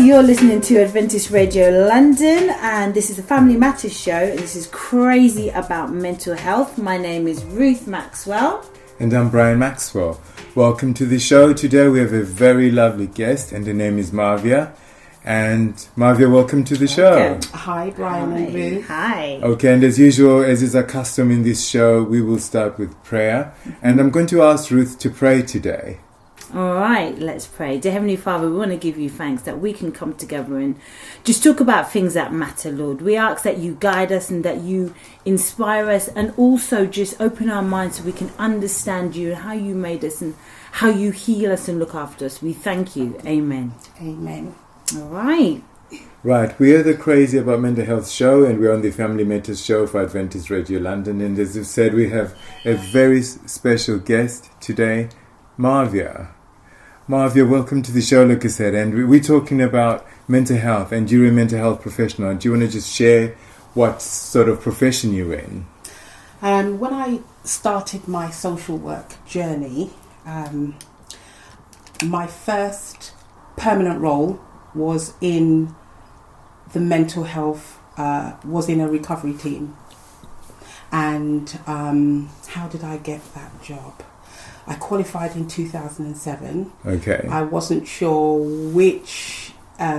you're listening to Adventist Radio London, and this is the Family Matters Show. This is Crazy About Mental Health. My name is Ruth Maxwell. And I'm Brian Maxwell. Welcome to the show. Today we have a very lovely guest, and her name is Marvia. And Marvia, welcome to the show. Okay. Hi, Brian and Ruth. Hi. Okay, and as usual, as is our custom in this show, we will start with prayer. And I'm going to ask Ruth to pray today. All right, let's pray. Dear Heavenly Father, we want to give you thanks that we can come together and just talk about things that matter, Lord. We ask that you guide us and that you inspire us, and also just open our minds so we can understand you and how you made us and how you heal us and look after us. We thank you. Amen. Amen. All right. Right, we are the Crazy About Mental Health show, and we're on the Family Matters show for Adventist Radio London. And as I've said, we have a very special guest today, Marvia. Marvia, welcome to the show, like I said, and we're talking about mental health, and you're a mental health professional. Do you want to just share what sort of profession you're in? When I started my social work journey, my first permanent role was in the mental health, was in a recovery team. And how did I get that job? I qualified in 2007. Okay. I wasn't sure which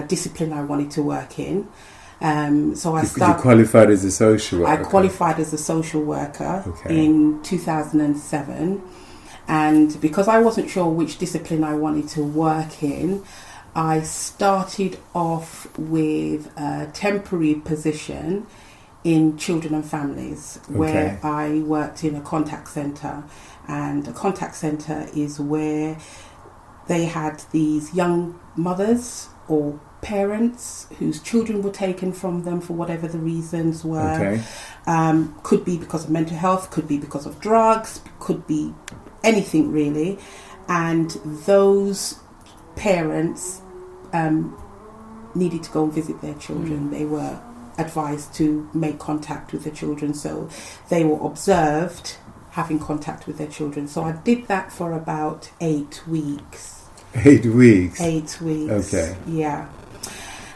discipline I wanted to work in. So I started. You qualified as a social worker? I qualified as a social worker in 2007. And because I wasn't sure which discipline I wanted to work in, I started off with a temporary position in children and families, where I worked in a contact centre. And a contact centre is where they had these young mothers or parents whose children were taken from them for whatever the reasons were. Could be because of mental health, could be because of drugs, could be anything really. And those parents needed to go and visit their children. They were advised to make contact with the children, so they were observed having contact with their children. So I did that for about 8 weeks. 8 weeks? 8 weeks. Okay. Yeah.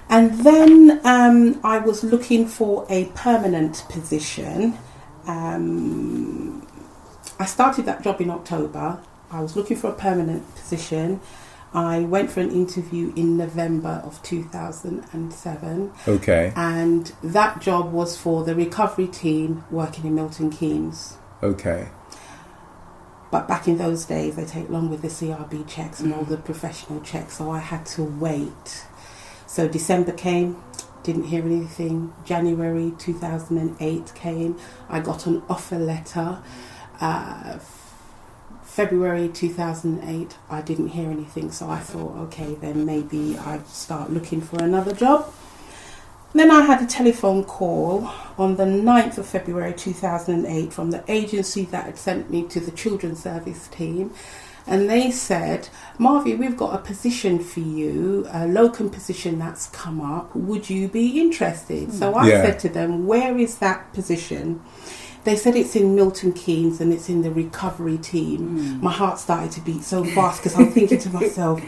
And then I was looking for a permanent position. I started that job in October. I was looking for a permanent position. I went for an interview in November of 2007. Okay. And that job was for the recovery team working in Milton Keynes. Okay. But back in those days, they take long with the CRB checks and all the professional checks, so I had to wait. So December came, didn't hear anything. January 2008 came, I got an offer letter. February 2008, I didn't hear anything, so I thought, okay, then maybe I'd start looking for another job. Then I had a telephone call on the 9th of February 2008 from the agency that had sent me to the children's service team. And they said, Marvia, we've got a position for you, a locum position that's come up. Would you be interested? So I said to them, where is that position? They said it's in Milton Keynes and it's in the recovery team. My heart started to beat so fast because I'm thinking to myself,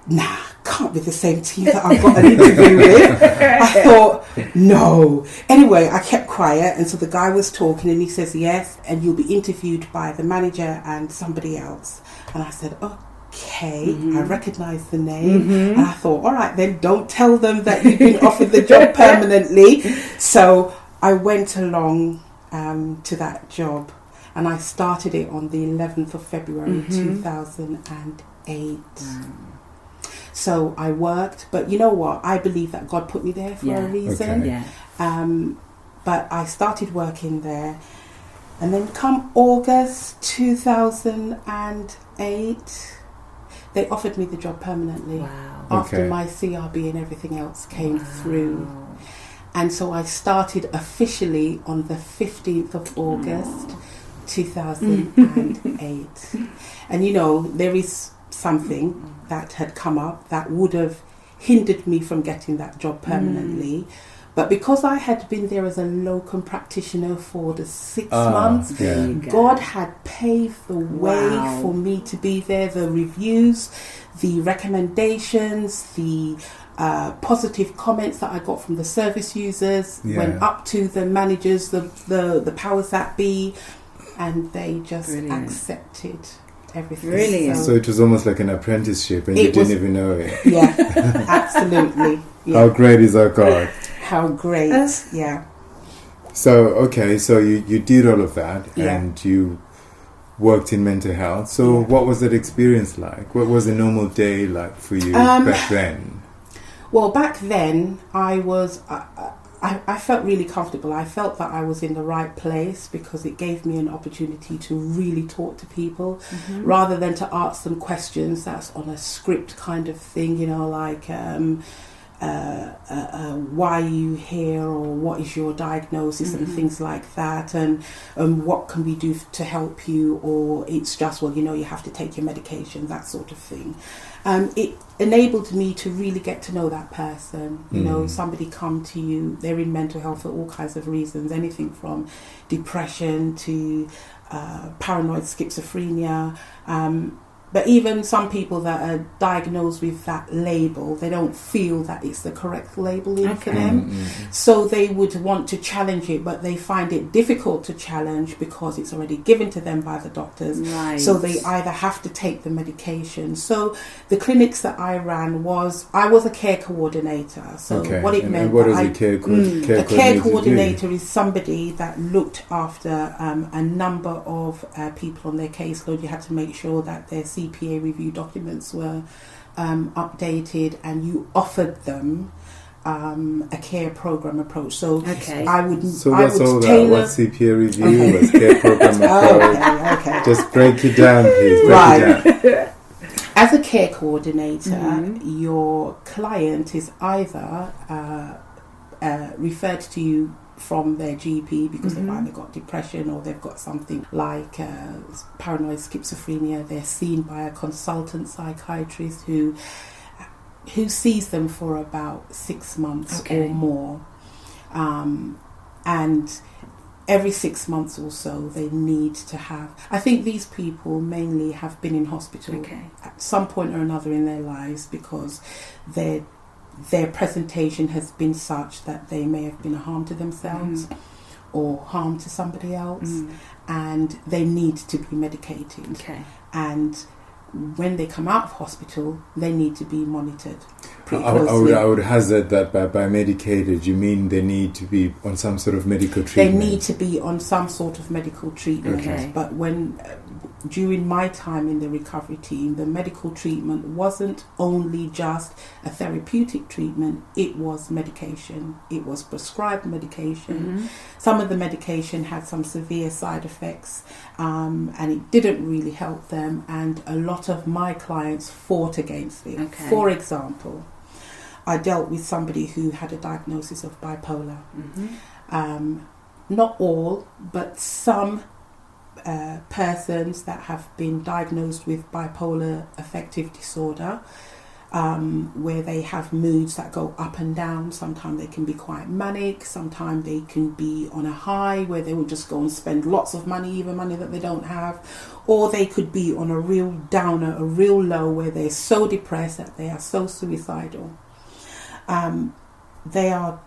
nah, can't be the same team that I've got an interview with. I thought, no. Anyway, I kept quiet, and so the guy was talking and he says, yes, and you'll be interviewed by the manager and somebody else. And I said, okay, I recognise the name. And I thought, all right, then don't tell them that you've been offered the job permanently. So I went along to that job, and I started it on the 11th of February 2008. So I worked, but you know what? I believe that God put me there for a reason. Okay. But I started working there, and then come August 2008, they offered me the job permanently. Wow. After my CRB and everything else came through. And so I started officially on the 15th of August 2008. And you know, there is something that had come up that would have hindered me from getting that job permanently. But because I had been there as a locum practitioner for the 6 months, God had paved the way for me to be there. The reviews, the recommendations, the positive comments that I got from the service users, Yeah. went up to the managers, the powers that be, and they just Brilliant. accepted everything. Brilliant. So it was almost like an apprenticeship, and you didn't even know it. Yeah, absolutely. Yeah. How great is our God? How great, yeah. So, okay, so you did all of that, Yeah. and you worked in mental health. So what was that experience like? What was a normal day like for you back then? Well, back then, I felt really comfortable. I felt that I was in the right place because it gave me an opportunity to really talk to people rather than to ask them questions that's on a script kind of thing, like why are you here, or what is your diagnosis, and things like that, and what can we do to help you, or it's just, well, you have to take your medication, that sort of thing. It enabled me to really get to know that person. Somebody come to you, they're in mental health for all kinds of reasons, anything from depression to paranoid schizophrenia, but even some people that are diagnosed with that label, they don't feel that it's the correct labeling for them. So they would want to challenge it, but they find it difficult to challenge because it's already given to them by the doctors. Right. So they either have to take the medication. So the clinics that I ran I was a care coordinator. So what it meant, what is a care coordinator? A care coordinator is somebody that looked after a number of people on their caseload. You had to make sure that their CPA review documents were updated, and you offered them a care program approach. So I would tailor. What CPA review was care program approach? Okay. Just break it down, please. Break it down. As a care coordinator, your client is either referred to you from their GP because they've either got depression or they've got something like paranoid schizophrenia. They're seen by a consultant psychiatrist who sees them for about 6 months or more, and every 6 months or so they need to have, I think these people mainly have been in hospital at some point or another in their lives because their presentation has been such that they may have been a harm to themselves or harm to somebody else, and they need to be medicated. And when they come out of hospital, they need to be monitored pretty closely. I would hazard that by medicated, you mean they need to be on some sort of medical treatment? They need to be on some sort of medical treatment. But during my time in the recovery team, the medical treatment wasn't only just a therapeutic treatment, it was medication. It was prescribed medication. Some of the medication had some severe side effects, and it didn't really help them, and a lot of my clients fought against it. For example, I dealt with somebody who had a diagnosis of bipolar. Not all, but some persons that have been diagnosed with bipolar affective disorder, where they have moods that go up and down. Sometimes they can be quite manic, sometimes they can be on a high where they will just go and spend lots of money, even money that they don't have, or they could be on a real downer, a real low, where they're so depressed that they are so suicidal. They are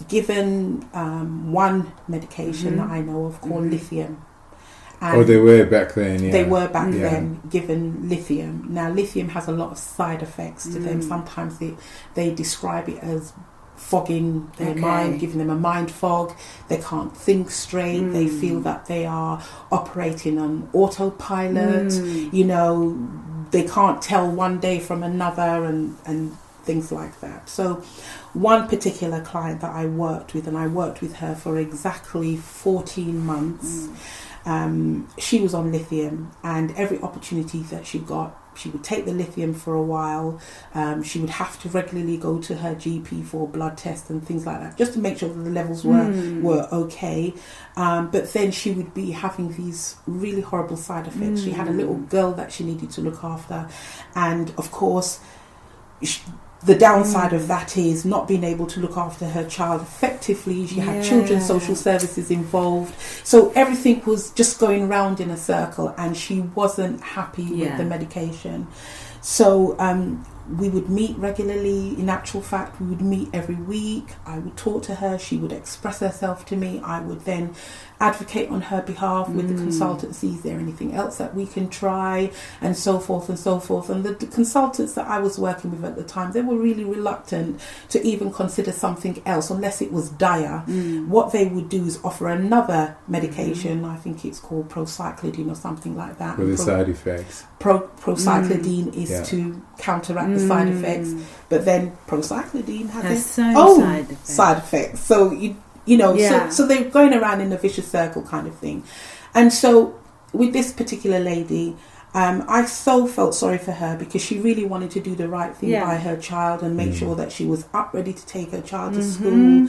given one medication that I know of called lithium. And they were back then, They were back then given lithium. Now, lithium has a lot of side effects to them. Sometimes they describe it as fogging their mind, giving them a mind fog. They can't think straight. They feel that they are operating on autopilot. They can't tell one day from another and things like that. So one particular client that I worked with, and I worked with her for exactly 14 months, she was on lithium, and every opportunity that she got, she would take the lithium for a while. She would have to regularly go to her GP for blood tests and things like that, just to make sure that the levels were okay. But then she would be having these really horrible side effects. She had a little girl that she needed to look after, and of course the downside of that is not being able to look after her child effectively. She had children's social services involved, so everything was just going round in a circle, and she wasn't happy with the medication. So We would meet regularly. In actual fact, we would meet every week. I would talk to her. She would express herself to me. I would then advocate on her behalf with the consultancy. Is there anything else that we can try? And so forth and so forth. And the consultants that I was working with at the time, they were really reluctant to even consider something else unless it was dire. What they would do is offer another medication. I think it's called procyclidine or something like that. With the side effects. Procyclidine is to counteract the side effects, but then procyclidine has its own own side effects. So you know, so they're going around in a vicious circle kind of thing. And so with this particular lady, I so felt sorry for her because she really wanted to do the right thing by her child and make sure that she was up ready to take her child to school,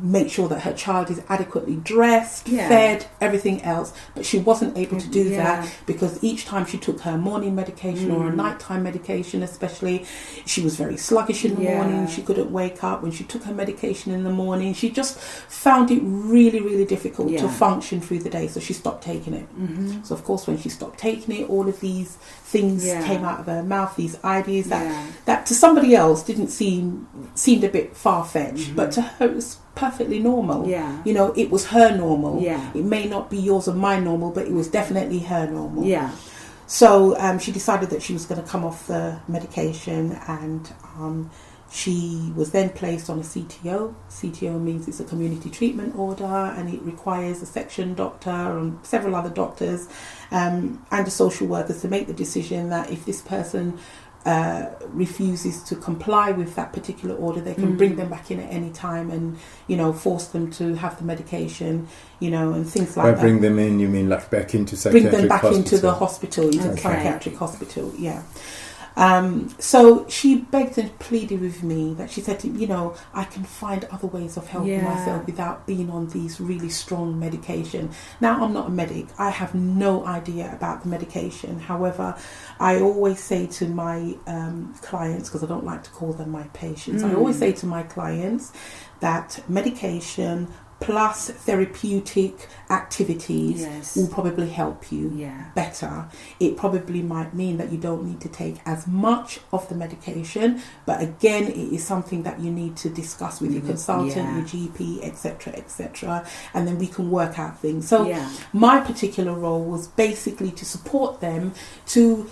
make sure that her child is adequately dressed, fed, everything else. But she wasn't able to do that because each time she took her morning medication or a nighttime medication especially, she was very sluggish in the morning. She couldn't wake up. When she took her medication in the morning, she just found it really, really difficult to function through the day. So she stopped taking it. So of course when she stopped taking it, all of these things came out of her mouth, these ideas that to somebody else didn't seemed a bit far-fetched, but to her it was perfectly normal. You know, it was her normal. It may not be yours or my normal, but it was definitely her normal. So she decided that she was going to come off the medication, and she was then placed on a CTO. CTO means it's a community treatment order, and it requires a section doctor and several other doctors and the social workers to make the decision that if this person refuses to comply with that particular order, they can bring them back in at any time and, you know, force them to have the medication, you know, and things like that. By bring them in, you mean like back into psychiatric hospital? Bring them back into the hospital, into the psychiatric hospital, so she begged and pleaded with me that she said, you know, I can find other ways of helping myself without being on these really strong medication. Now, I'm not a medic. I have no idea about the medication. However, I always say to my clients, because I don't like to call them my patients, I always say to my clients that medication plus therapeutic activities will probably help you better. It probably might mean that you don't need to take as much of the medication, but again, it is something that you need to discuss with your consultant, your GP, etc., and then we can work out things. So my particular role was basically to support them to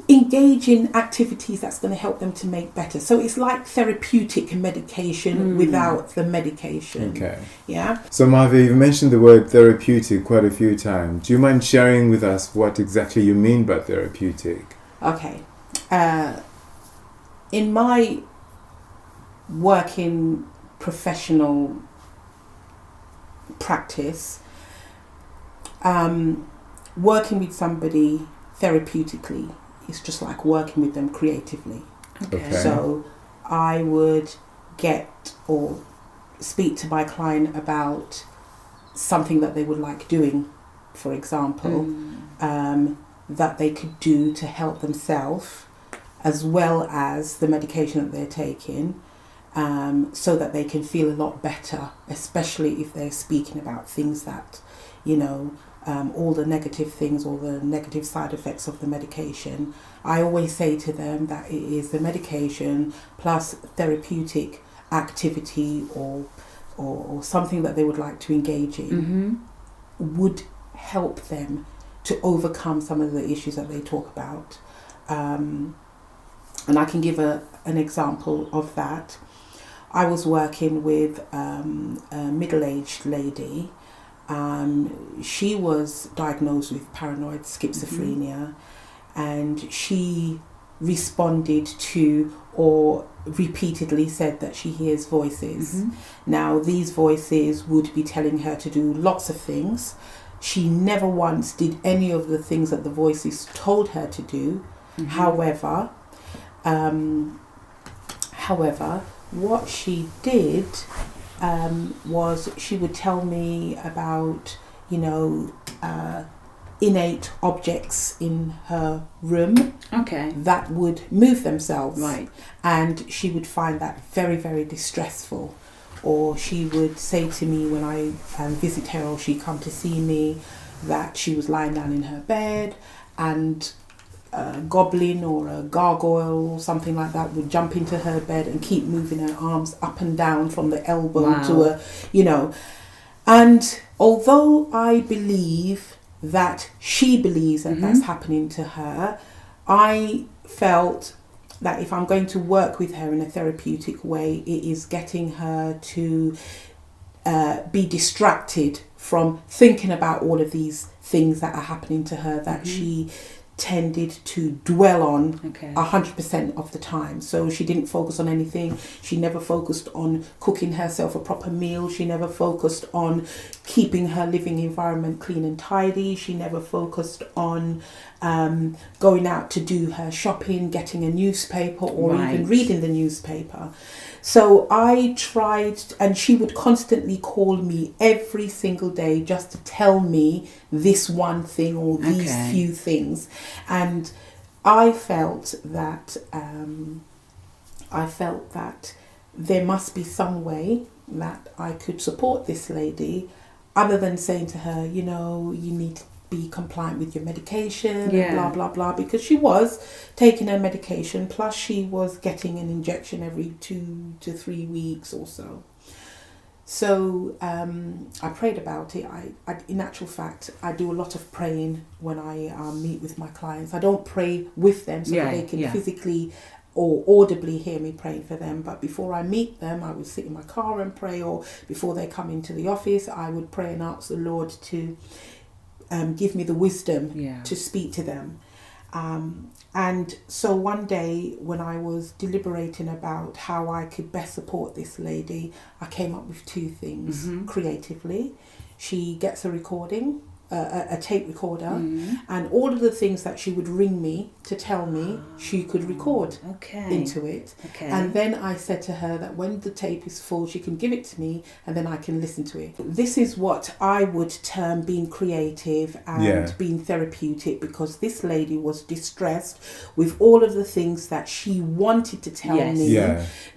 engage in activities that's going to help them to make better. So it's like therapeutic medication without the medication. Okay. Yeah. So Marvia, you've mentioned the word therapeutic quite a few times. Do you mind sharing with us what exactly you mean by therapeutic? Okay. In my working professional practice, working with somebody therapeutically, it's just like working with them creatively. Okay. So I would get or speak to my client about something that they would like doing, for example, that they could do to help themselves as well as the medication that they're taking, so that they can feel a lot better, especially if they're speaking about things that, you know, all the negative things or the negative side effects of the medication. I always say to them that it is the medication plus therapeutic activity or something that they would like to engage in would help them to overcome some of the issues that they talk about. And I can give an example of that. I was working with a middle-aged lady. She was diagnosed with paranoid schizophrenia, and she responded to or repeatedly said that she hears voices. Now, these voices would be telling her to do lots of things. She never once did any of the things that the voices told her to do. However, what she did was she would tell me about, you know, innate objects in her room that would move themselves. Right. And she would find that very, very distressful. Or she would say to me when I visit her or she come to see me that she was lying down in her bed and goblin or a gargoyle or something like that would jump into her bed and keep moving her arms up and down from the elbow to a, And although I believe that she believes that that's happening to her, I felt that if I'm going to work with her in a therapeutic way, it is getting her to be distracted from thinking about all of these things that are happening to her that she tended to dwell on 100% of the time. So she didn't focus on anything. She never focused on cooking herself a proper meal. She never focused on keeping her living environment clean and tidy. She never focused on going out to do her shopping, getting a newspaper, or even reading the newspaper. So I tried, and she would constantly call me every single day just to tell me this one thing or these few things. And I felt that there must be some way that I could support this lady, other than saying to her, you need to be compliant with your medication and blah blah blah, because she was taking her medication, plus she was getting an injection every 2 to 3 weeks or so. So I prayed about it. I in actual fact, I do a lot of praying when I meet with my clients. I don't pray with them so that they can physically or audibly hear me praying for them, but before I meet them, I would sit in my car and pray, or before they come into the office, I would pray and ask the Lord to give me the wisdom to speak to them. And so one day when I was deliberating about how I could best support this lady, I came up with 2 things creatively. She gets a recording, a tape recorder, and all of the things that she would ring me to tell me, she could record into it. And then I said to her that when the tape is full, she can give it to me and then I can listen to it. This is what I would term being creative and being therapeutic, because this lady was distressed with all of the things that she wanted to tell me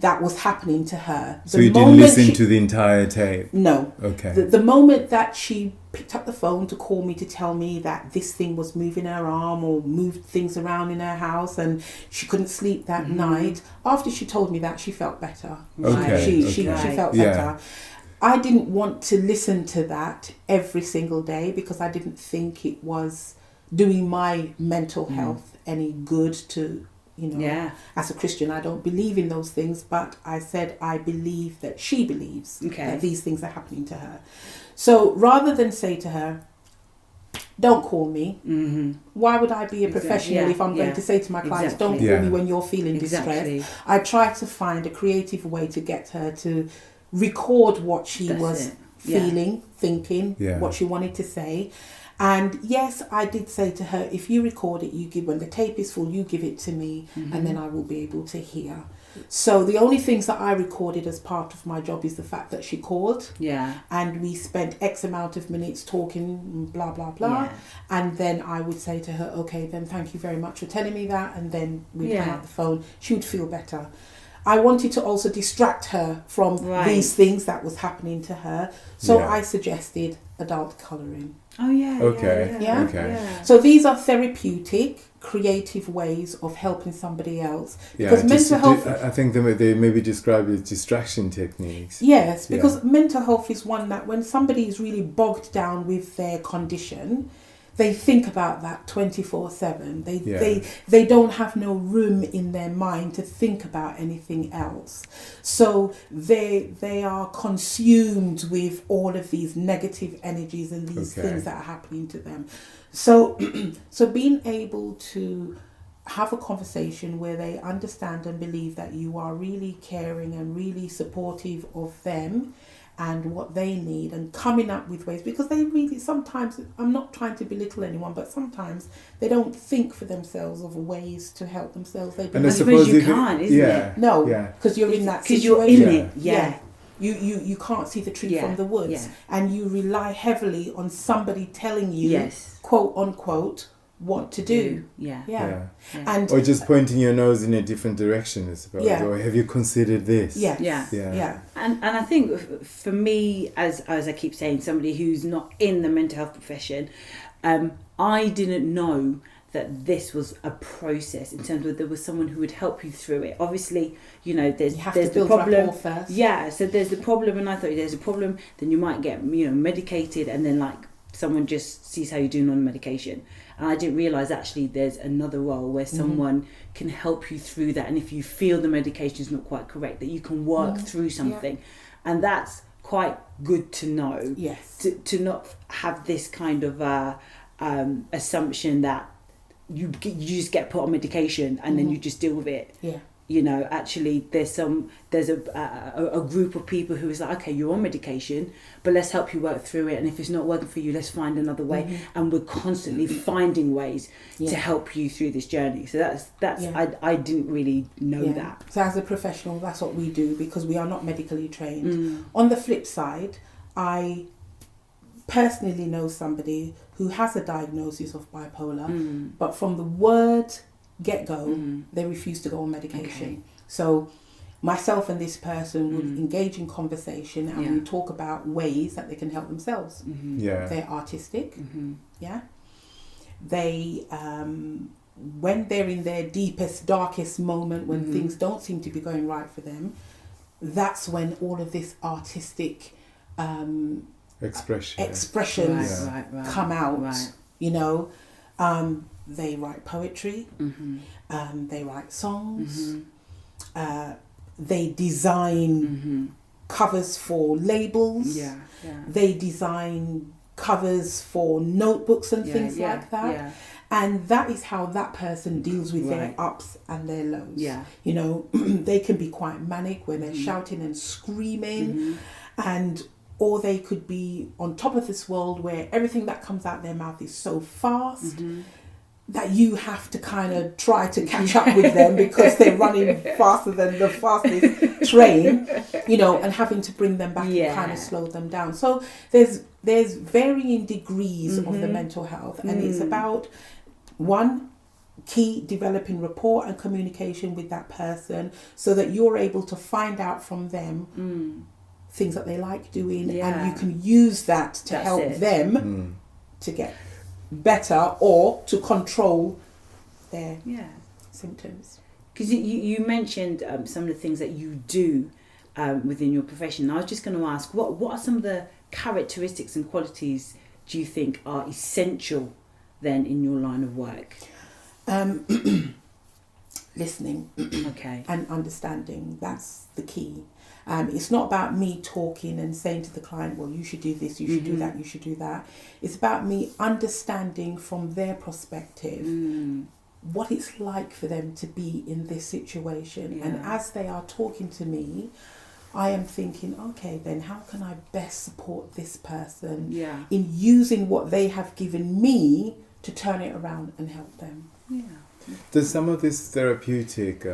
that was happening to her. So you didn't listen to the entire tape? No. Okay. The moment that she picked up the phone to call me to tell me that this thing was moving her arm or moved things around in her house and she couldn't sleep that night, after she told me that, she felt better. She felt better. I didn't want to listen to that every single day because I didn't think it was doing my mental health any good to, as a Christian, I don't believe in those things, but I said I believe that she believes that these things are happening to her. So rather than say to her, don't call me, why would I be a professional if I'm going to say to my clients, don't call me when you're feeling distressed? I tried to find a creative way to get her to record what she was feeling, thinking, what she wanted to say. And yes, I did say to her, if you record it, when the tape is full, you give it to me and then I will be able to hear. So the only things that I recorded as part of my job is the fact that she called. And we spent X amount of minutes talking, blah, blah, blah. And then I would say to her, okay, then thank you very much for telling me that. And then we'd hang up the phone. She would feel better. I wanted to also distract her from these things that was happening to her. So I suggested adult colouring. So these are therapeutic, creative ways of helping somebody else. Because mental health... I think they may be described as distraction techniques. Yes, because mental health is one that when somebody is really bogged down with their condition, they think about that 24/7. They don't have no room in their mind to think about anything else. So they are consumed with all of these negative energies and these things that are happening to them. So being able to have a conversation where they understand and believe that you are really caring and really supportive of them and what they need, and coming up with ways, because they really sometimes, I'm not trying to belittle anyone, but sometimes they don't think for themselves of ways to help themselves. And I suppose you can't, isn't it? No, because you're in that situation. Because you're in it, You can't see the tree from the woods, and you rely heavily on somebody telling you, quote unquote, what to do. And or just pointing your nose in a different direction, I suppose. Or have you considered this? And I think for me, as I keep saying, somebody who's not in the mental health profession, I didn't know that this was a process in terms of there was someone who would help you through it. Obviously, there's the problem first. Yeah, so there's the problem, and I thought there's a problem, then you might get medicated, and then like someone just sees how you're doing on medication. And I didn't realise actually there's another role where someone can help you through that, and if you feel the medication is not quite correct, that you can work through something. And that's quite good to know. Yes. To not have this kind of assumption that you just get put on medication and then you just deal with it. Yeah. Actually there's a group of people who is like, okay, you're on medication, but let's help you work through it, and if it's not working for you, let's find another way. And we're constantly finding ways to help you through this journey. So that's I didn't really know that. So as a professional, that's what we do, because we are not medically trained. On the flip side, I personally know somebody who has a diagnosis of bipolar, but from the word get-go, they refuse to go on medication. Okay. So myself and this person would engage in conversation, and we talk about ways that they can help themselves. They're artistic. They when they're in their deepest, darkest moment, when things don't seem to be going right for them, that's when all of this artistic expressions come out. They write poetry, they write songs, they design covers for labels, they design covers for notebooks and things like that. And that is how that person deals with their ups and their lows. They can be quite manic, where they're shouting and screaming, or they could be on top of this world where everything that comes out their mouth is so fast that you have to kind of try to catch up with them, because they're running faster than the fastest train, and having to bring them back and kind of slow them down. So there's varying degrees of the mental health, and it's about, one, key developing rapport and communication with that person, so that you're able to find out from them things that they like doing, and you can use that to help them to get better, or to control their symptoms. Because you mentioned some of the things that you do within your profession. I was just going to ask, what are some of the characteristics and qualities do you think are essential then in your line of work? Listening. Okay. And understanding. That's the key. It's not about me talking and saying to the client, well, you should do this, you should do that, you should do that. It's about me understanding from their perspective what it's like for them to be in this situation. And as they are talking to me, I am thinking, okay, then how can I best support this person in using what they have given me to turn it around and help them? Yeah. Does some of this therapeutic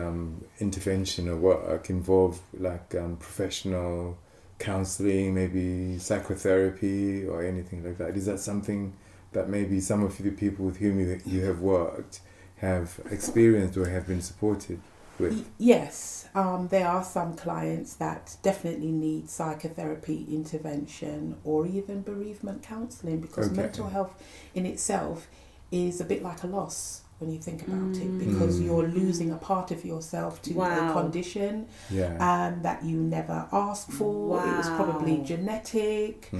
intervention or work involve like professional counselling, maybe psychotherapy or anything like that? Is that something that maybe some of the people with whom you have worked have experienced or have been supported with? Yes, there are some clients that definitely need psychotherapy intervention, or even bereavement counselling, because mental health in itself is a bit like a loss when you think about it, because you're losing a part of yourself to a condition that you never asked for. It was probably genetic,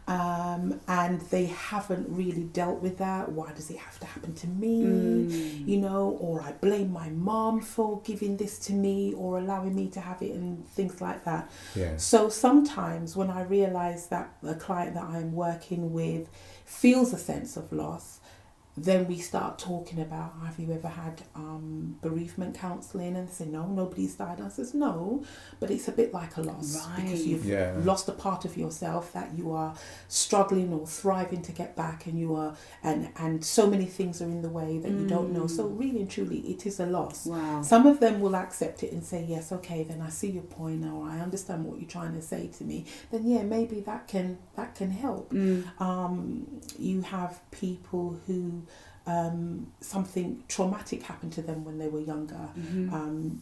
and they haven't really dealt with that. Why does it have to happen to me? Or I blame my mom for giving this to me or allowing me to have it, and things like that. So sometimes when I realise that a client that I'm working with feels a sense of loss, then we start talking about, have you ever had bereavement counselling? And they say, no, nobody's died. I says, no, but it's a bit like a loss, because you've lost a part of yourself that you are struggling or thriving to get back, and you are, and so many things are in the way that you don't know. So really and truly, it is a loss. Some of them will accept it and say, yes, okay, then I see your point, or I understand what you're trying to say to me. Then maybe that can help. You have people who something traumatic happened to them when they were younger,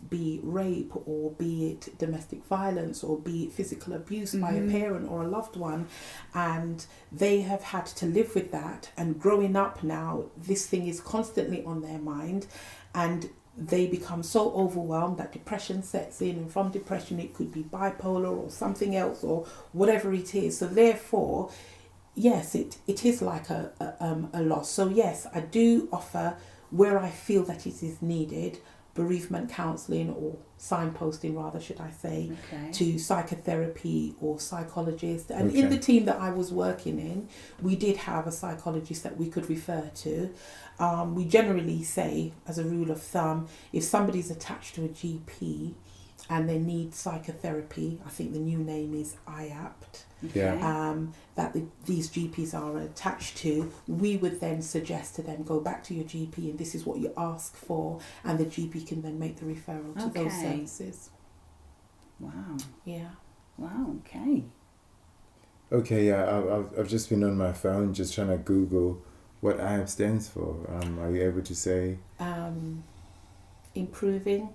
be it rape, or be it domestic violence, or be it physical abuse by a parent or a loved one, and they have had to live with that, and growing up now, this thing is constantly on their mind, and they become so overwhelmed that depression sets in, and from depression it could be bipolar or something else or whatever it is. So therefore, yes, it is like a loss. So yes, I do offer, where I feel that it is needed, bereavement counselling, or signposting rather, should I say, to psychotherapy or psychologists. And in the team that I was working in, we did have a psychologist that we could refer to. We generally say, as a rule of thumb, if somebody's attached to a GP and they need psychotherapy, I think the new name is IAPT, that these GPs are attached to, we would then suggest to them, go back to your GP and this is what you ask for, and the GP can then make the referral to those services. Wow. Yeah. Wow, okay. Okay, yeah, I've just been on my phone just trying to Google what IAP stands for. Are you able to say? Improving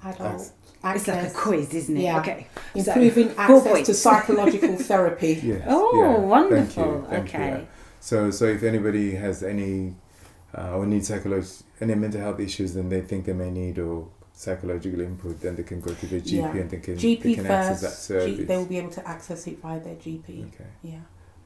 adult access. It's like a quiz, isn't it? Yeah. Okay. Improving access to psychological therapy. Yes. Oh, yeah. wonderful. Thank you. Okay. Yeah. So if anybody has any or needs any mental health issues, then they think they may need or psychological input, then they can go to their GP and they can access that service. They will be able to access it via their GP. Okay. Yeah.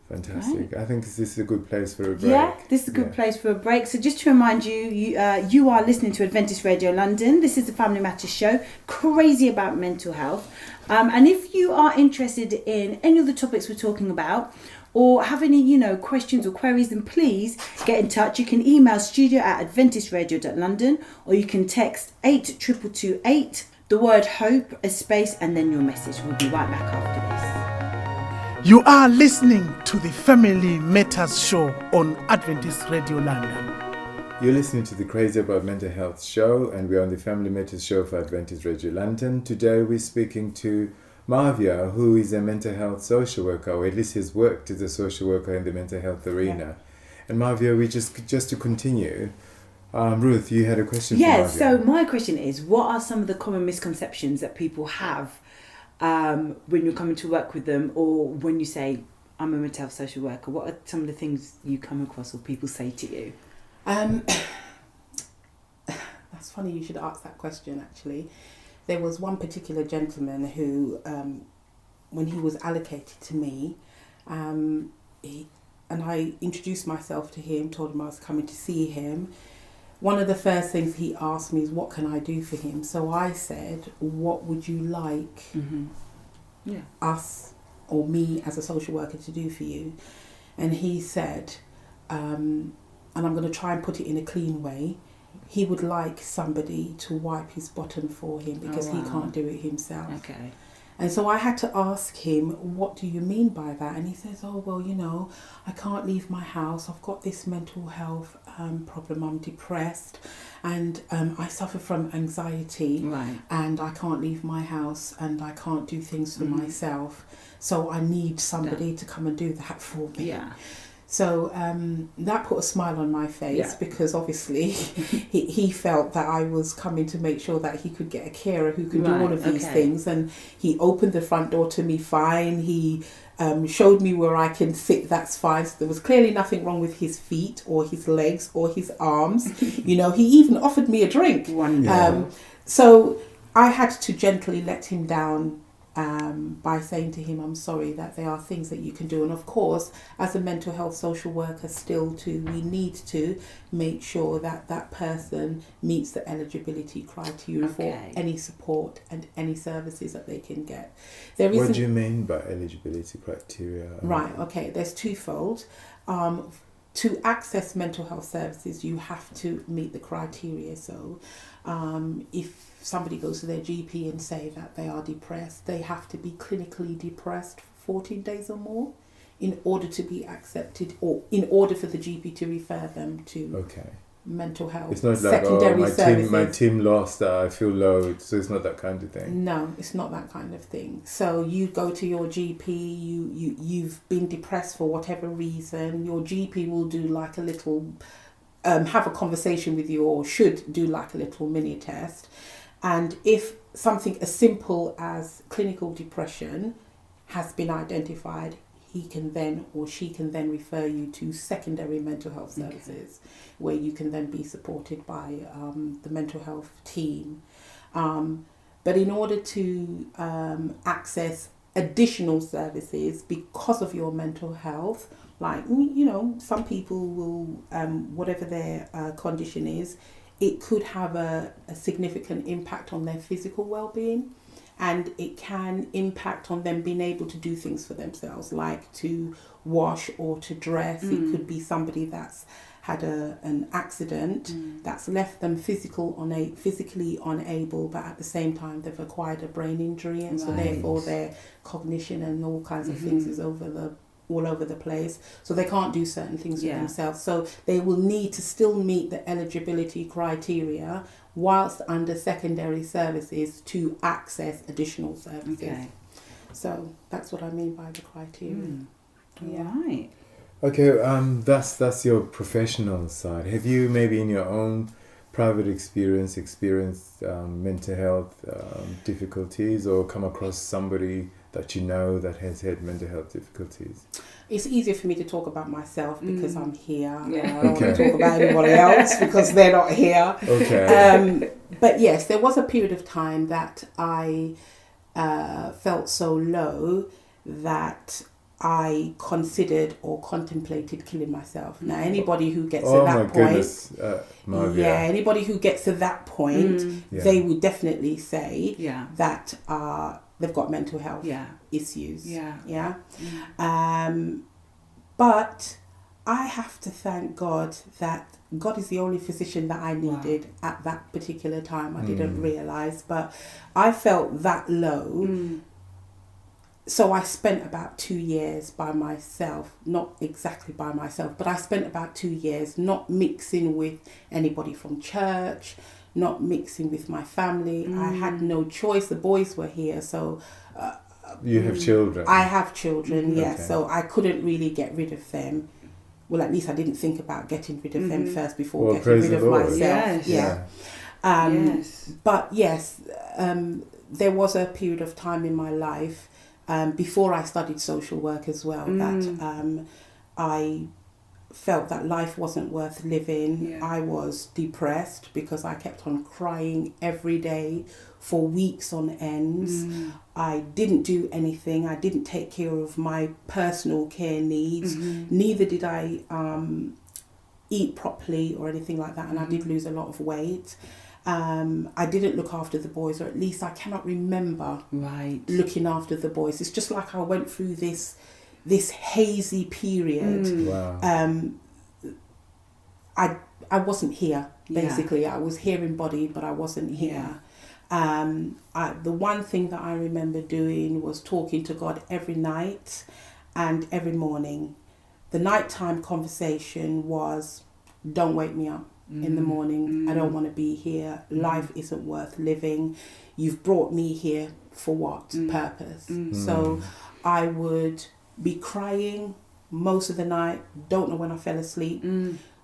Fantastic. Right. I think this is a good place for a break. Yeah, this is a good place for a break. So just to remind you, you are listening to Adventist Radio London. This is the Family Matters Show, crazy about mental health. And if you are interested in any of the topics we're talking about, or have any, questions or queries, then please get in touch. You can email studio@adventistradio.london, or you can text 82228, the word hope, a space, and then your message. We'll be right back after this. You are listening to the Family Matters Show on Adventist Radio London. You're listening to the Crazy About Mental Health show, and we're on the Family Matters Show for Adventist Radio London. Today we're speaking to Marvia, who is a mental health social worker, or at least has worked as a social worker in the mental health arena. And Marvia, we just to continue, Ruth, you had a question for Marvia. Yes, so my question is, what are some of the common misconceptions that people have when you're coming to work with them, or when you say, I'm a mental health social worker? What are some of the things you come across or people say to you? That's funny you should ask that question, actually. There was one particular gentleman who, when he was allocated to me, and I introduced myself to him, told him I was coming to see him. One of the first things he asked me is, what can I do for him? So I said, what would you like us or me as a social worker to do for you? And he said, and I'm going to try and put it in a clean way, he would like somebody to wipe his bottom for him because he can't do it himself. Okay. And so I had to ask him, what do you mean by that? And he says, oh, well, I can't leave my house. I've got this mental health problem. I'm depressed and I suffer from anxiety. Right. And I can't leave my house and I can't do things for myself. So I need somebody to come and do that for me. Yeah. So that put a smile on my face because obviously he felt that I was coming to make sure that he could get a carer who could do all of these things. And he opened the front door to me fine. He showed me where I can sit, that's fine. So there was clearly nothing wrong with his feet or his legs or his arms. He even offered me a drink. So I had to gently let him down by saying to him, I'm sorry, that there are things that you can do. And of course, as a mental health social worker we need to make sure that that person meets the eligibility criteria for any support and any services that they can get. What do you mean by eligibility criteria? Right, okay, there's twofold. To access mental health services, you have to meet the criteria. So if somebody goes to their GP and say that they are depressed, they have to be clinically depressed for 14 days or more in order to be accepted, or in order for the GP to refer them to mental health. It's not secondary like, my team lost, I feel low, so it's not that kind of thing. No, it's not that kind of thing. So you go to your GP, you've been depressed for whatever reason, your GP will do like a little have a conversation with you, or should do like a little mini test. And if something as simple as clinical depression has been identified, he can then, or she can then, refer you to secondary mental health services, where you can then be supported by the mental health team. But in order to access additional services because of your mental health, like, you know, some people will, whatever their condition is, it could have a significant impact on their physical well-being, and it can impact on them being able to do things for themselves, like to wash or to dress. It could be somebody that's had an accident that's left them physically unable, but at the same time they've acquired a brain injury, and so therefore their cognition and all kinds of things is all over the place, so they can't do certain things for themselves. So they will need to still meet the eligibility criteria whilst under secondary services to access additional services. Okay. So that's what I mean by the criteria. Right. Okay, that's your professional side. Have you maybe in your own private experienced mental health difficulties, or come across somebody that you know that has had mental health difficulties? It's easier for me to talk about myself because I'm here. I don't want to talk about anybody else because they're not here. Okay. But yes, there was a period of time that I felt so low that I considered or contemplated killing myself. Now, anybody who gets to that point, Marvia. Anybody who gets to that point, they would definitely say that they've got mental health issues. But I have to thank God that God is the only physician that I needed at that particular time. I didn't realise, but I felt that low. So I spent about 2 years by myself, not exactly by myself, but I spent about 2 years not mixing with anybody from church, not mixing with my family. I had no choice. The boys were here, so... you have children? I have children, yes. So I couldn't really get rid of them. Well, at least I didn't think about getting rid of them first before getting rid of myself. Yes. But yes, there was a period of time in my life before I studied social work as well, that I felt that life wasn't worth living. I was depressed because I kept on crying every day for weeks on ends. I didn't do anything. I didn't take care of my personal care needs. Neither did I eat properly or anything like that, and I did lose a lot of weight. I didn't look after the boys, or at least I cannot remember looking after the boys. It's just like I went through this hazy period. I wasn't here, basically. I was here in body, but I wasn't here. The one thing that I remember doing was talking to God every night and every morning. The nighttime conversation was, don't wake me up in the morning. I don't want to be here. Life isn't worth living. You've brought me here for what purpose? So I would be crying most of the night, don't know when I fell asleep.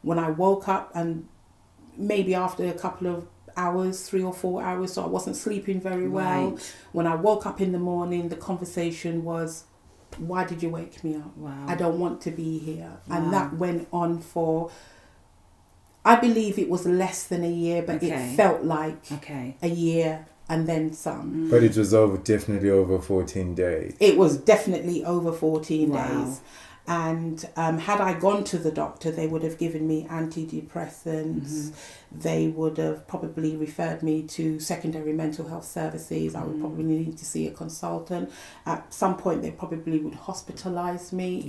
When I woke up, and maybe after a couple of hours, 3 or 4 hours, so I wasn't sleeping very well. When I woke up in the morning, the conversation was, why did you wake me up? I don't want to be here. And that went on for, I believe it was less than a year, but it felt like a year and then some. But it was definitely over 14 days. It was definitely over 14 days. And had I gone to the doctor, they would have given me antidepressants. They would have probably referred me to secondary mental health services. I would probably need to see a consultant. At some point, they probably would hospitalise me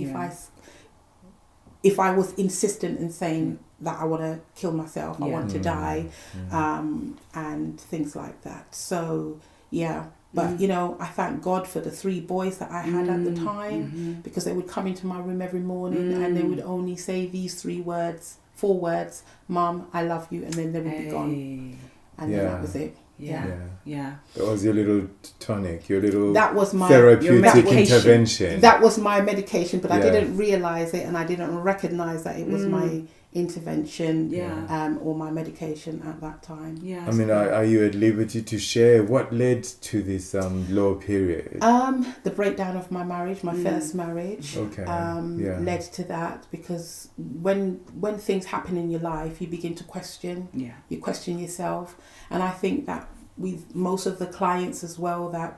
if I was insistent in saying that I want to kill myself, I want to die, and things like that. So, But, you know, I thank God for the 3 boys that I had at the time, because they would come into my room every morning and they would only say these 4 words, Mum, I love you, and then they would be gone. And then that was it. That was your little tonic, your little my therapeutic intervention. That was my medication, but I didn't realise it, and I didn't recognise that it was my intervention Yeah. or my medication at that time. Yeah. I mean, are you at liberty to share what led to this low period? The breakdown of my marriage, my first marriage, Okay. led to that, because when things happen in your life, you begin to question. Yeah. You question yourself, and I think that with most of the clients as well that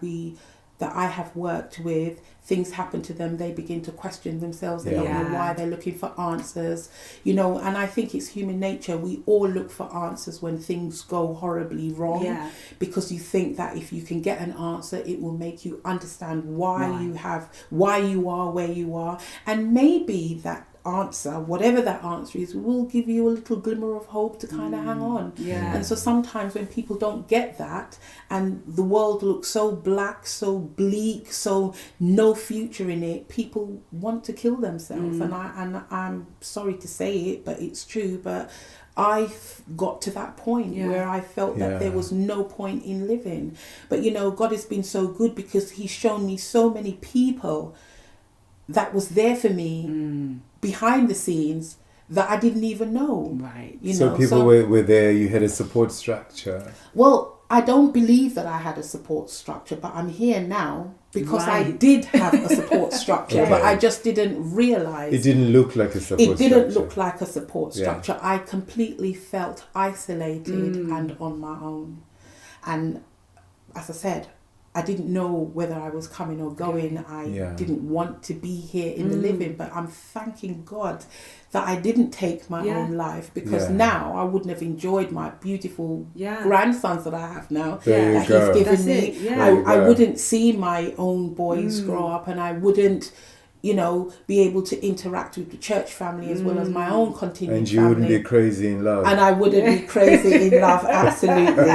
I have worked with, things happen to them, they begin to question themselves. They don't know why, they're looking for answers, and I think it's human nature. We all look for answers when things go horribly wrong, because you think that if you can get an answer, it will make you understand why you are where you are, and maybe that answer, whatever that answer is, will give you a little glimmer of hope to kind of hang on. And so sometimes when people don't get that, and the world looks so black, so bleak, so no future in it, people want to kill themselves. And I'm sorry to say it, but it's true. But I got to that point where I felt that there was no point in living. But God has been so good, because He's shown me so many people that was there for me behind the scenes that I didn't even know. Right. So people were there, you had a support structure. Well, I don't believe that I had a support structure, but I'm here now because I did have a support structure, but I just didn't realise. It didn't look like a support structure. It didn't look like a support structure. I completely felt isolated and on my own. And as I said, I didn't know whether I was coming or going. I didn't want to be here in the living, but I'm thanking God that I didn't take my own life, because now I wouldn't have enjoyed my beautiful grandsons that I have now that He's given me. I wouldn't see my own boys grow up, and I wouldn't, be able to interact with the church family as well as my own continuing And you family. wouldn't be crazy in love. And I wouldn't be crazy in love, absolutely.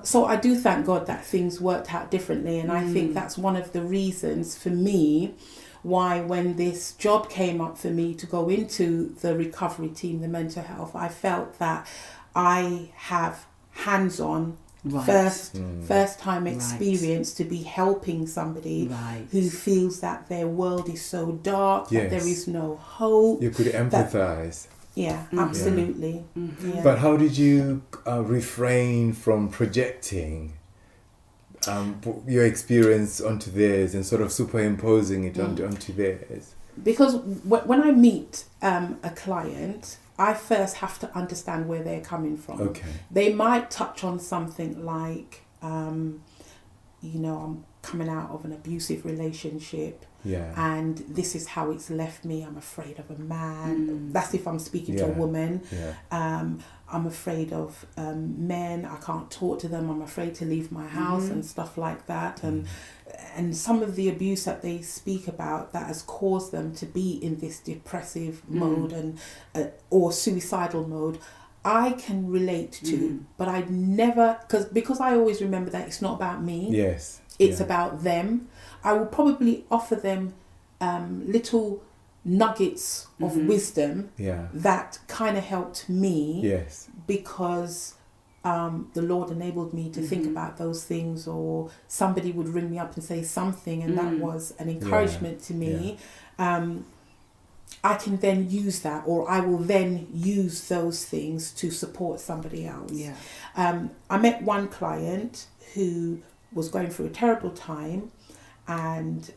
So I do thank God that things worked out differently, and I think that's one of the reasons for me why, when this job came up for me to go into the recovery team, the mental health, I felt that I have hands-on first time experience to be helping somebody who feels that their world is so dark, that there is no hope. You could empathise. Absolutely. But how did you refrain from projecting your experience onto theirs and sort of superimposing it onto theirs? Because when I meet a client, I first have to understand where they're coming from. Okay. They might touch on something like, I'm coming out of an abusive relationship. And this is how it's left me. I'm afraid of a man. That's if I'm speaking to a woman. I'm afraid of men. I can't talk to them. I'm afraid to leave my house and stuff like that. And some of the abuse that they speak about that has caused them to be in this depressive mode and or suicidal mode, I can relate to. But I never, because I always remember that it's not about me. Yes. It's about them. I will probably offer them little nuggets of wisdom that kind of helped me because the Lord enabled me to think about those things, or somebody would ring me up and say something, and that was an encouragement to me. I can then use that, or I will then use those things to support somebody else. I met one client who was going through a terrible time, and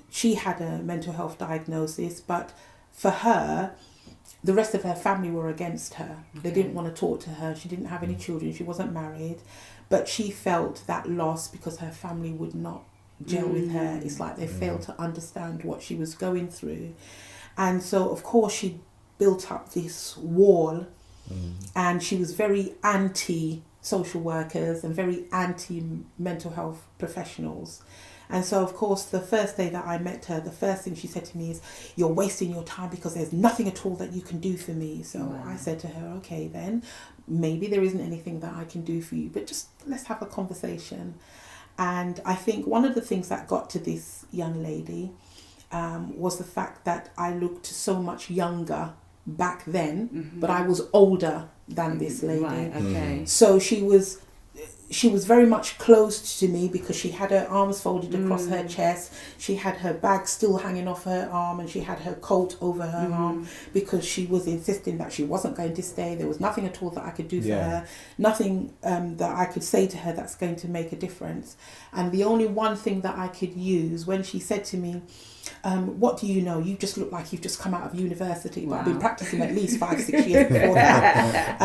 she had a mental health diagnosis, but for her, the rest of her family were against her. They didn't want to talk to her. She didn't have any children. She wasn't married, but she felt that loss because her family would not gel with her. It's like they failed to understand what she was going through. And so, of course, she built up this wall, and she was very anti-social workers and very anti-mental health professionals. And so, of course, the first day that I met her, the first thing she said to me is, "You're wasting your time because there's nothing at all that you can do for me." So I said to her, "Okay, then maybe there isn't anything that I can do for you, but just let's have a conversation." And I think one of the things that got to this young lady was the fact that I looked so much younger back then, but I was older than this lady. Right, okay. So she was she was very much closed to me because she had her arms folded across her chest. She had her bag still hanging off her arm, and she had her coat over her arm because she was insisting that she wasn't going to stay. There was nothing at all that I could do for her, nothing that I could say to her that's going to make a difference. And the only one thing that I could use when she said to me, what do you know? You just look like you've just come out of university. But I've been practicing at least 5-6 years before that.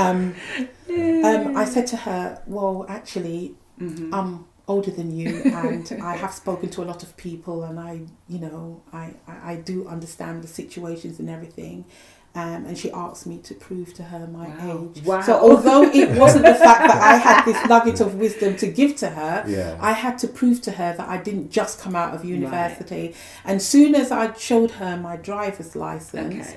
I said to her, well, actually, I'm older than you, and I have spoken to a lot of people, and I do understand the situations and everything. And she asked me to prove to her my age. Wow. So although it wasn't the fact that I had this nugget of wisdom to give to her, I had to prove to her that I didn't just come out of university. Right. And soon as I showed her my driver's license,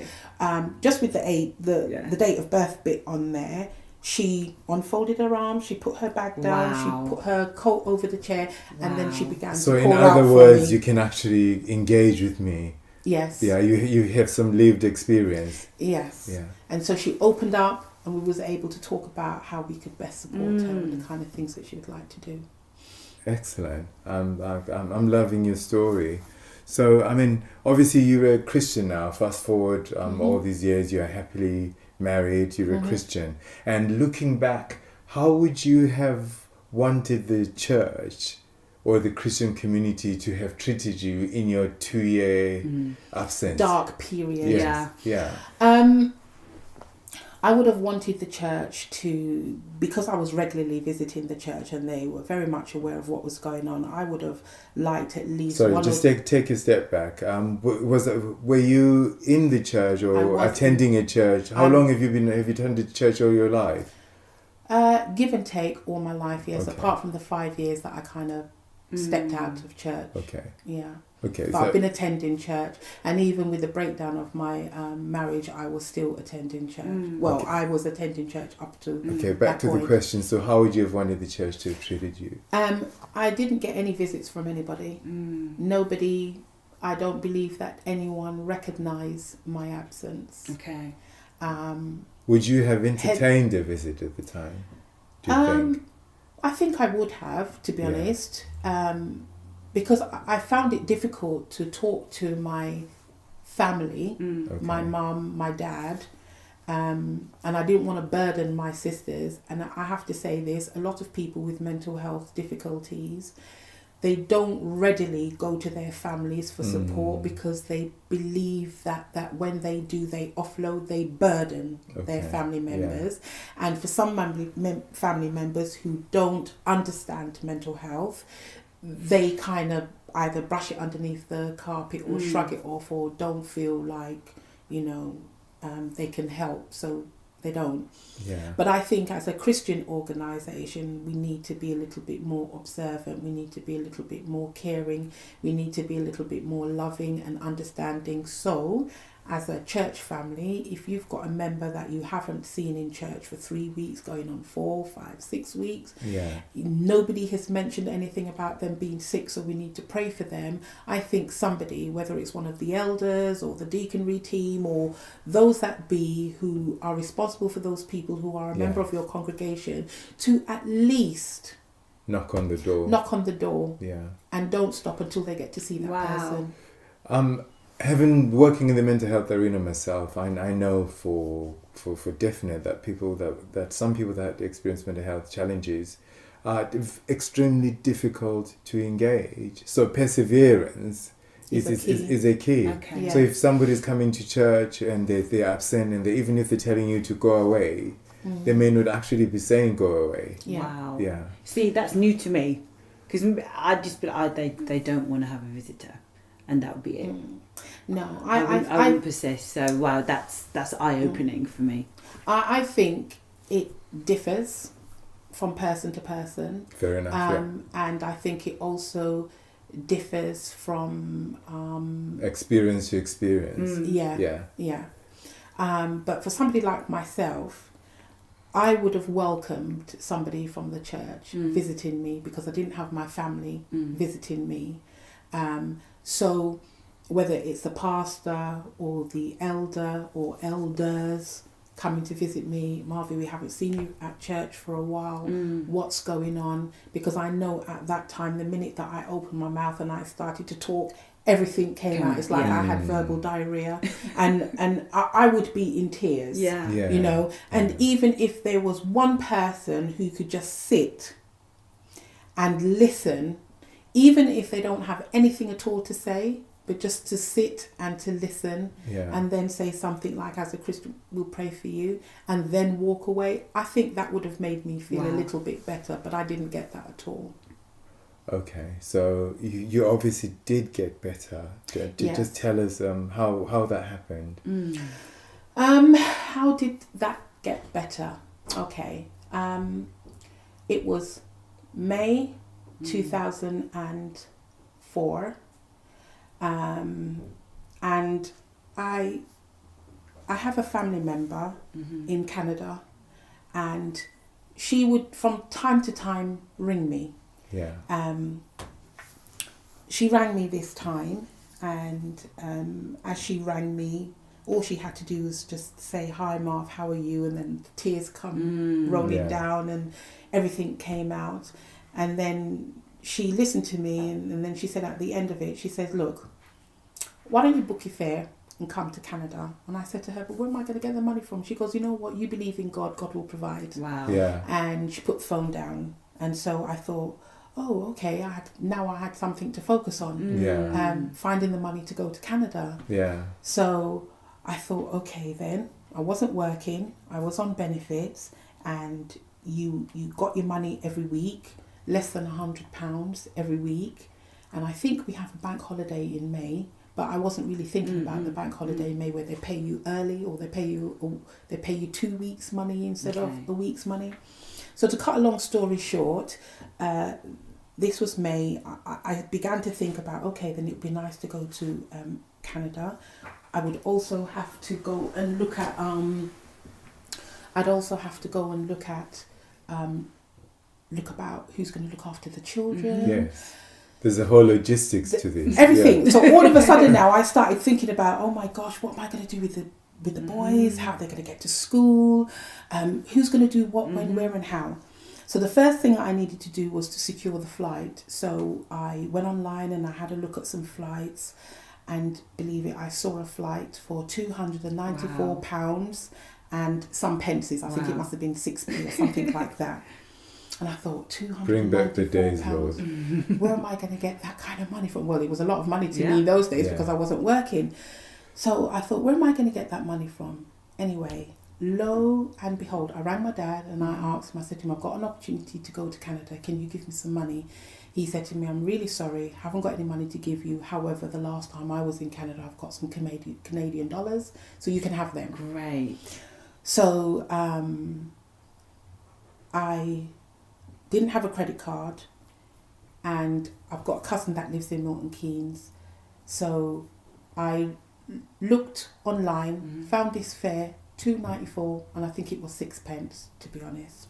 just with the date of birth bit on there, she unfolded her arms, she put her bag down, she put her coat over the chair, and then she began to pour out for me. So in other words, you can actually engage with me. Yes. Yeah, you have some lived experience. Yes. Yeah. And so she opened up, and we was able to talk about how we could best support her and the kind of things that she would like to do. Excellent. I'm loving your story. So, I mean, obviously you're a Christian now. Fast forward all these years, you're happily married, you're a Christian. And looking back, how would you have wanted the church or the Christian community to have treated you in your 2-year absence? Dark period. Yes. Yeah. I would have wanted the church to, because I was regularly visiting the church and they were very much aware of what was going on, I would have liked at least take a step back. Were you in the church or attending a church? How long have you attended church all your life? Give and take all my life, yes, apart from the 5 years that I kind of stepped out of church. Okay. Yeah. Okay. But I've been attending church, and even with the breakdown of my marriage, I was still attending church. Well, I was attending church up to back to the question. So how would you have wanted the church to have treated you? I didn't get any visits from anybody. Nobody. I don't believe that anyone recognised my absence. Okay. Would you have entertained a visit at the time? Do you think? I think I would have, to be honest. Because I found it difficult to talk to my family, my mum, my dad, and I didn't want to burden my sisters. And I have to say this, a lot of people with mental health difficulties, they don't readily go to their families for support because they believe that when they do, they offload, they burden their family members. And for some family members who don't understand mental health, they kind of either brush it underneath the carpet or shrug it off, or don't feel like, they can help, so they don't. Yeah. But I think as a Christian organisation, we need to be a little bit more observant, we need to be a little bit more caring, we need to be a little bit more loving and understanding. So as a church family, if you've got a member that you haven't seen in church for 3 weeks, going on 4, 5, 6 weeks, nobody has mentioned anything about them being sick, so we need to pray for them. I think somebody, whether it's one of the elders or the deaconry team or those that be who are responsible for those people who are a member of your congregation, to at least knock on the door. Yeah. And don't stop until they get to see that person. Having working in the mental health arena myself, I know for definite that some people that experience mental health challenges are extremely difficult to engage. So perseverance is a key. Okay. Yeah. So if somebody's coming to church and they're absent, and even if they're telling you to go away, they may not actually be saying go away. Yeah. Wow. Yeah. See, that's new to me, because they don't want to have a visitor, and that would be it. No, I wouldn't persist. So wow, that's eye-opening for me. I think it differs from person to person. Fair enough. And I think it also differs from experience to experience. Yeah. But for somebody like myself, I would have welcomed somebody from the church visiting me, because I didn't have my family visiting me. So whether it's the pastor or the elder or elders coming to visit me. Marvia, we haven't seen you at church for a while. What's going on? Because I know at that time, the minute that I opened my mouth and I started to talk, everything came out. It's like I had verbal diarrhea, and I would be in tears. You know. And even if there was one person who could just sit and listen, even if they don't have anything at all to say, but just to sit and to listen, and then say something like, as a Christian, we'll pray for you, and then walk away, I think that would have made me feel a little bit better, but I didn't get that at all. Okay, so you obviously did get better. Just tell us how that happened. How did that get better? Okay, it was May 2004. And I have a family member in Canada, and she would from time to time ring me. She rang me this time, and as she rang me, all she had to do was just say, "Hi Marv, how are you?" And then the tears come rolling down, and everything came out. And then she listened to me, and then she said at the end of it, she said, "Look, why don't you book your fare and come to Canada?" And I said to her, "But where am I going to get the money from?" She goes, "You know what? You believe in God, God will provide." Wow. Yeah. And she put the phone down. And so I thought, oh, okay, I had something to focus on. Finding the money to go to Canada. Yeah. So I thought, okay, then I wasn't working. I was on benefits, and you got your money every week, less than £100 every week. And I think we have a bank holiday in May, but I wasn't really thinking about the bank holiday in May, where they pay you early, or they pay you 2 weeks' money instead of a week's money. So to cut a long story short, this was May. I began to think about, okay, then it'd be nice to go to Canada. I would also have to go and look at look about who's going to look after the children. Yes. There's a whole logistics to this. Everything. Yeah. So all of a sudden now I started thinking about, oh my gosh, what am I going to do with the boys? How are they going to get to school? Who's going to do what, when, where and how? So the first thing I needed to do was to secure the flight. So I went online and I had a look at some flights, and believe it, I saw a flight for £294 and some pences. I think it must have been 6p or something like that. And I thought, £294. Bring back the days, Lord. Where am I going to get that kind of money from? Well, it was a lot of money to me in those days because I wasn't working. So I thought, where am I going to get that money from? Anyway, lo and behold, I rang my dad and I asked him, I said to him, I've got an opportunity to go to Canada. Can you give me some money? He said to me, I'm really sorry, haven't got any money to give you. However, the last time I was in Canada, I've got some Canadian dollars, so you can have them. Great. So I didn't have a credit card, and I've got a cousin that lives in Milton Keynes. So I looked online, found this fare, $2.94, and I think it was 6p, to be honest.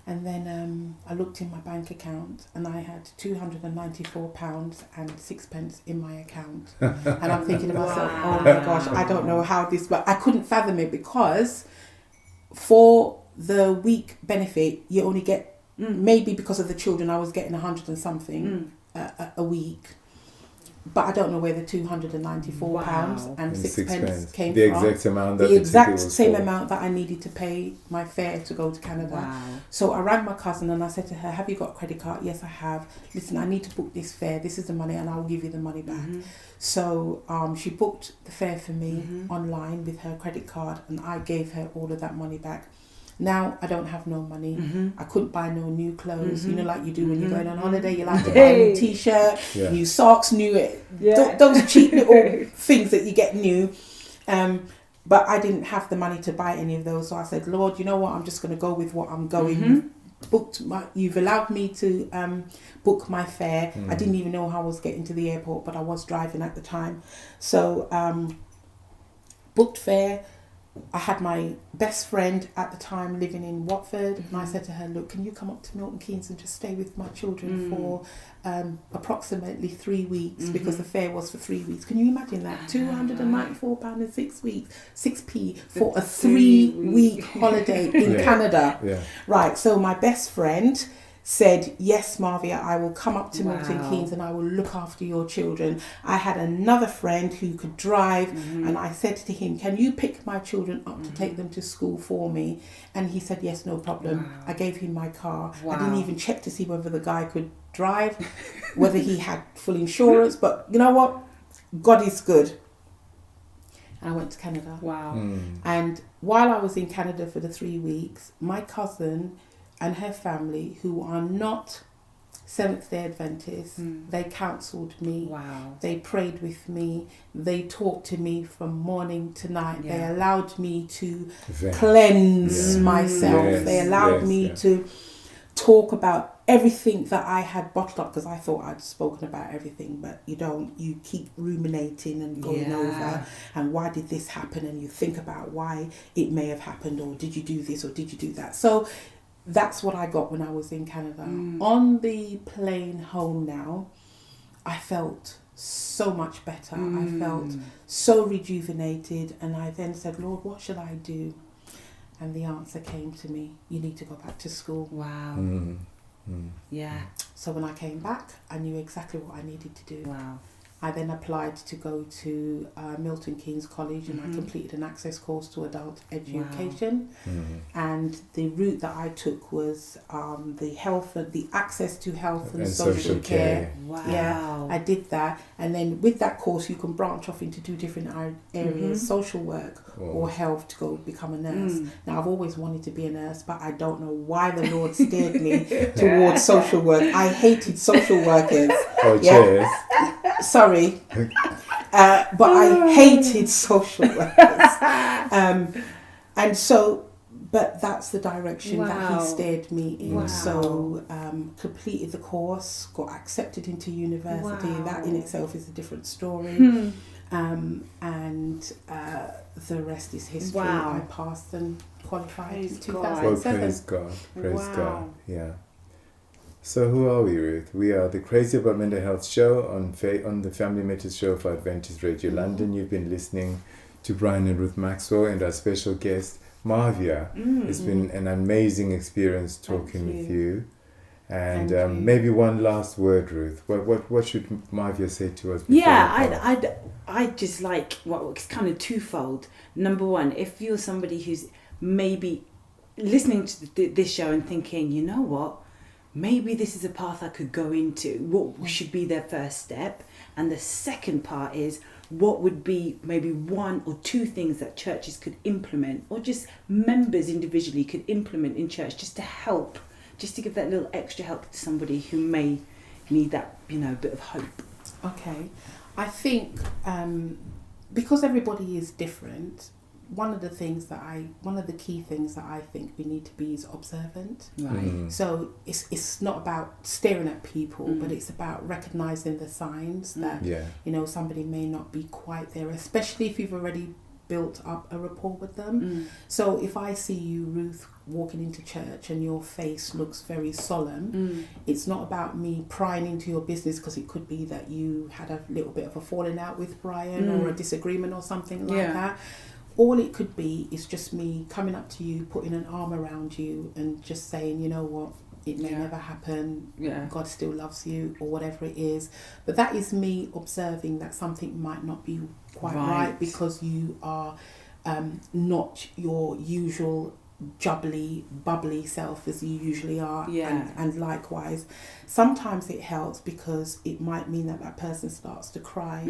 And then I looked in my bank account, and I had £294 and 6p in my account. And I'm thinking to myself, oh my gosh, I don't know how this, but I couldn't fathom it, because for the week benefit, you only get, maybe because of the children, I was getting 100 and something a week. But I don't know where the £294 and 6p came the from. The exact amount that the exact same for. amount that I needed to pay my fare to go to Canada. Wow. So I rang my cousin and I said to her, have you got a credit card? Yes, I have. Listen, I need to book this fare. This is the money, and I'll give you the money back. So she booked the fare for me online with her credit card, and I gave her all of that money back. Now I don't have no money. I couldn't buy no new clothes. You know, like you do when you're going on holiday. You like to buy a new t-shirt, new socks, those cheap little things that you get new. But I didn't have the money to buy any of those. So I said, Lord, you know what? I'm just going to go with what I'm going. You've allowed me to book my fare. I didn't even know how I was getting to the airport, but I was driving at the time. So booked fare. I had my best friend at the time living in Watford, and I said to her, look, can you come up to Milton Keynes and just stay with my children for approximately 3 weeks, because the fare was for 3 weeks. Can you imagine that? £294 and 6p for a 3-week holiday in Canada. Yeah. Right, so my best friend said, yes, Marvia, I will come up to Milton Keynes and I will look after your children. I had another friend who could drive, and I said to him, can you pick my children up to take them to school for me? And he said, yes, no problem. I gave him my car. I didn't even check to see whether the guy could drive, whether he had full insurance, but you know what? God is good. And I went to Canada. And while I was in Canada for the 3 weeks, my cousin and her family, who are not Seventh-day Adventists, they counselled me. They prayed with me. They talked to me from morning to night. They allowed me to cleanse myself. They allowed me to talk about everything that I had bottled up, because I thought I'd spoken about everything, but you don't. You keep ruminating and going over, and why did this happen? And you think about why it may have happened, or did you do this, or did you do that? So that's what I got when I was in Canada. On the plane home now, I felt so much better. I felt so rejuvenated, and I then said, Lord, what should I do? And the answer came to me, you need to go back to school. So when I came back, I knew exactly what I needed to do. I then applied to go to Milton Keynes College, and I completed an access course to adult education. And the route that I took was the access to health and social care. I did that, and then with that course you can branch off into 2 different areas, social work or health, to go become a nurse. Now I've always wanted to be a nurse, but I don't know why the Lord steered me towards social work. I hated social workers. Sorry, but I hated social workers, and so, but that's the direction that he steered me in. So completed the course, got accepted into university. That in itself is a different story, and the rest is history. I passed and qualified in 2007. Praise God. Yeah. So who are we, Ruth? We are the Crazy About Mental Health show on the Family Matters show for Adventist Radio London. You've been listening to Brian and Ruth Maxwell and our special guest, Marvia. It's been an amazing experience talking with you. And maybe one last word, Ruth. What should Marvia say to us? I just like, it's kind of twofold. Number one, if you're somebody who's maybe listening to this show and thinking, you know what, maybe this is a path I could go into, what should be their first step? And the second part is, what would be maybe 1 or 2 things that churches could implement, or just members individually could implement in church, just to help, just to give that little extra help to somebody who may need that, bit of hope. Okay. I think because everybody is different, one of the key things that I think we need to be is observant. So it's not about staring at people, but it's about recognizing the signs that somebody may not be quite there, especially if you've already built up a rapport with them. So if I see you, Ruth, walking into church and your face looks very solemn, it's not about me prying into your business, because it could be that you had a little bit of a falling out with Brian or a disagreement or something like that. All it could be is just me coming up to you, putting an arm around you and just saying, you know what, it may never happen, God still loves you, or whatever it is. But that is me observing that something might not be quite right because you are not your usual jubbly, bubbly self as you usually are. And likewise, sometimes it helps because it might mean that person starts to cry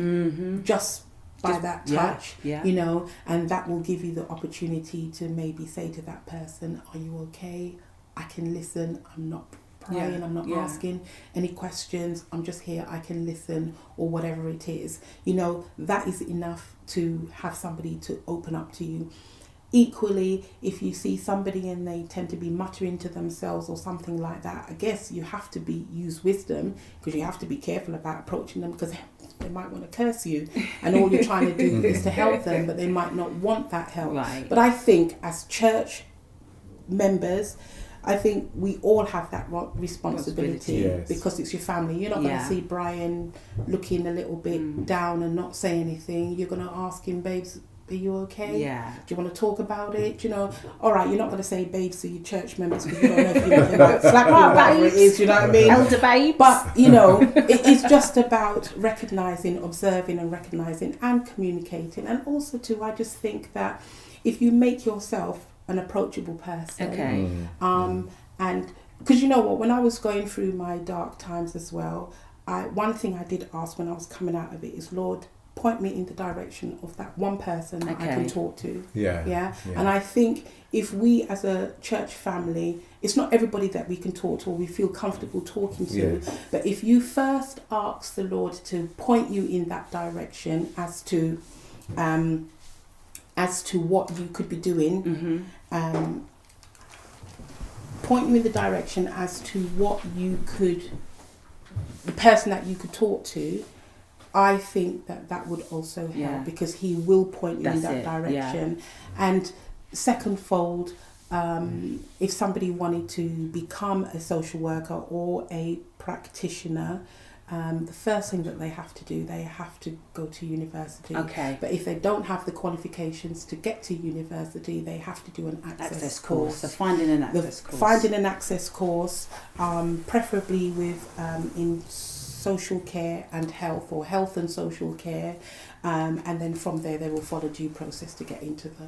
just by that touch, and that will give you the opportunity to maybe say to that person, are you okay? I can listen. I'm not prying. I'm not asking any questions. I'm just here. I can listen, or whatever it is. That is enough to have somebody to open up to you. Equally, if you see somebody and they tend to be muttering to themselves or something like that, I guess you have to use wisdom, because you have to be careful about approaching them, because they might want to curse you, and all you're trying to do is to help them, but they might not want that help. Right. But I think as church members, I think we all have that responsibility Yes. because it's your family. You're not going to Yeah. see Brian looking a little bit down and not say anything. You're going to ask him, babes, are you okay? Yeah. Do you want to talk about it? You know, all right, you're not going to say babes to your church members because you don't know if you might slap you or whatever it is, you know what I mean? Elder babes. But, you know, it's just about recognising, observing and recognising and communicating. And also, too, I just think that if you make yourself an approachable person, Okay. and because you know what, when I was going through my dark times as well, one thing I did ask when I was coming out of it is, Lord, point me in the direction of that one person that I can talk to. Yeah. And I think if we as a church family, it's not everybody that we can talk to or we feel comfortable talking to, but if you first ask the Lord to point you in that direction as to what you could be doing, point you in the direction as to what you could, the person that you could talk to, I think that would also help because he will point you in that direction. And secondfold, if somebody wanted to become a social worker or a practitioner, the first thing that they have to do, they have to go to university. Okay. But if they don't have the qualifications to get to university, they have to do an access course. So finding an access course. Finding an access course, preferably with in social care and health, or health and social care, and then from there they will follow due process to get into the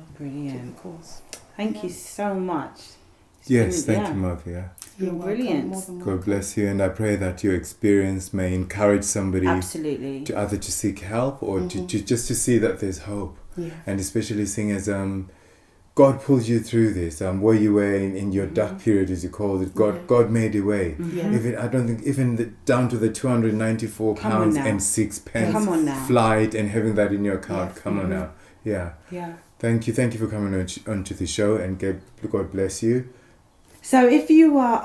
course. Thank you so much. Yes, thank you, Marvia. You're brilliant. God bless you, and I pray that your experience may encourage somebody Absolutely. to either to seek help or to just to see that there's hope. Yeah. And especially seeing as God pulled you through this, where you were in your dark period, as you called it. God made a way. Yeah. I don't think even down to the £294 and 6 pence flight and having that in your account. Come on now. Yeah. Thank you for coming onto the show, and God bless you. So if you are,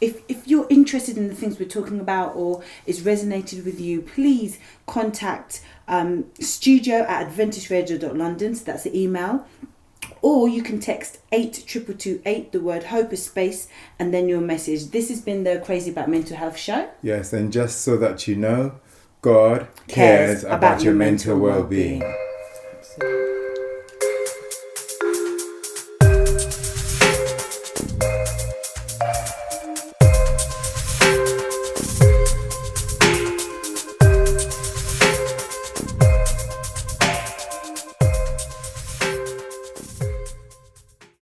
if you're interested in the things we're talking about or it's resonated with you, please contact studio@adventistradio.london. So that's the email. Or you can text 82228, the word hope, a space, and then your message. This has been the Crazy About Mental Health show. Yes, and just so that you know, God cares about your mental well-being. Absolutely.